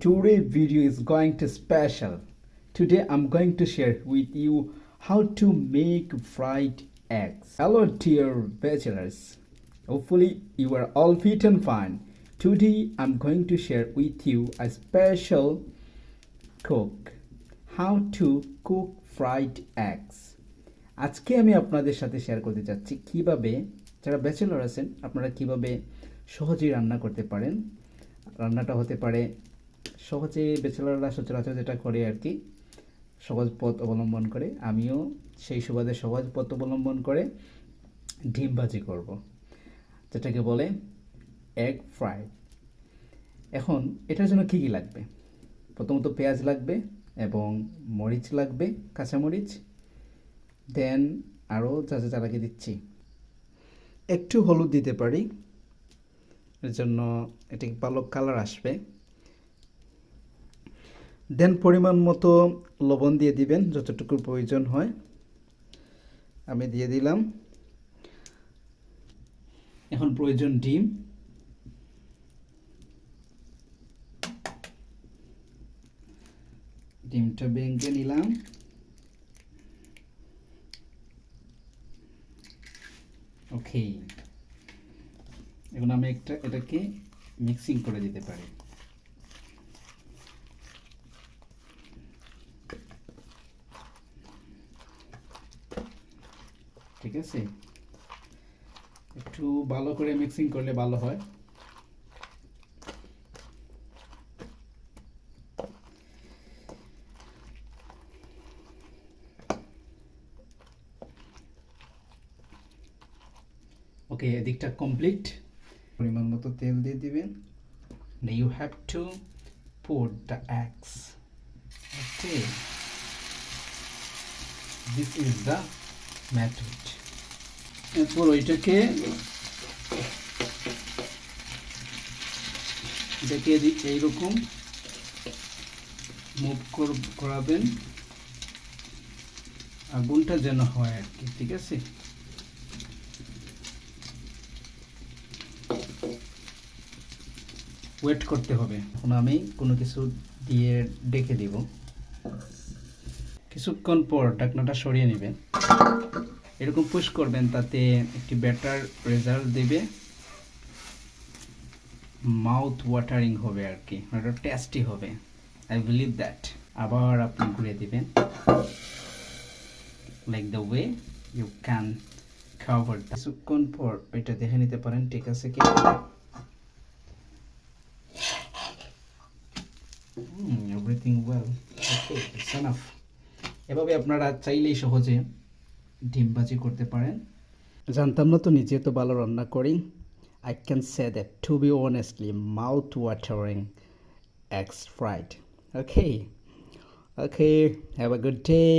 Today video is going to special. Today I'm going to share with you how to make fried eggs. Hello dear bachelors. Hopefully you are all fit and fine. Today I'm going to share with you a special cook. How to cook fried eggs. আজকে আমি আপনাদের সাথে share করতে যাচ্ছি কিভাবে যারা bachelor আছেন আপনারা কিভাবে সহজেই রান্না করতে পারেন। রান্নাটা হতে পারে সহজে ব্যাচেলররা সচরাচর যেটা করে আর কি, সহজ পথ অবলম্বন করে। আমিও সেই সুবাদে সহজ পথ অবলম্বন করে ডিম ভাজি করব, যেটাকে বলে এগ ফ্রাই। এখন এটার জন্য কী কী লাগবে? প্রথমত পেঁয়াজ লাগবে এবং মরিচ লাগবে, কাঁচামরিচ। দেন আরও যা যা লাগিয়ে দিচ্ছি, একটু হলুদ দিতে পারি, এর জন্য এটি ভালো কালার আসবে। দেন পরিমাণ মতো লবণ দিয়ে দিবেন, যতটুকু প্রয়োজন হয় আমি দিয়ে দিলাম। এখন প্রয়োজন ডিম। ডিমটা ভেঙে নিলাম। ওকে, এখন আমি এটাকে মিক্সিং করে দিতে পারি। ঠিক আছে, একটু ভালো করে মিক্সিং করলে ভালো হয়। ওকে, এদিকটা কমপ্লিট। পরিমাণ মতো তেল দিয়ে দিবেন। Now you have to put the eggs. Okay, this is the method. এরপর ওইটাকে এইরকম মুভ করাবেন, আগুনটা যেন হয় আর কি। ঠিক আছে, ওয়েট করতে হবে। এখন আমি কোনো কিছু দিয়ে ডেকে দিব। কিছুক্ষণ পর ঢাকনাটা সরিয়ে নেবেন, এরকম পুশ করবেন, তাতে একটি বেটার রেজাল্ট দেবে, মাউথ ওয়াটারিং হবে আর কি, এটা টেস্টি হবে। I believe that. আবার আপনি ঘুরে দিবেন, like the way you can cover. কিছুক্ষণ পর এটা দেখে নিতে পারেন ঠিক আছে কি। Everything well, okay, it's enough. এভাবে আপনারা চাইলেই সহজে ডিম ভাজি করতে পারেন। জানতাম না তো, নিজে তো ভালো রান্না করি। I can say that, to be honestly, mouth-watering eggs fried. Okay, have a good day.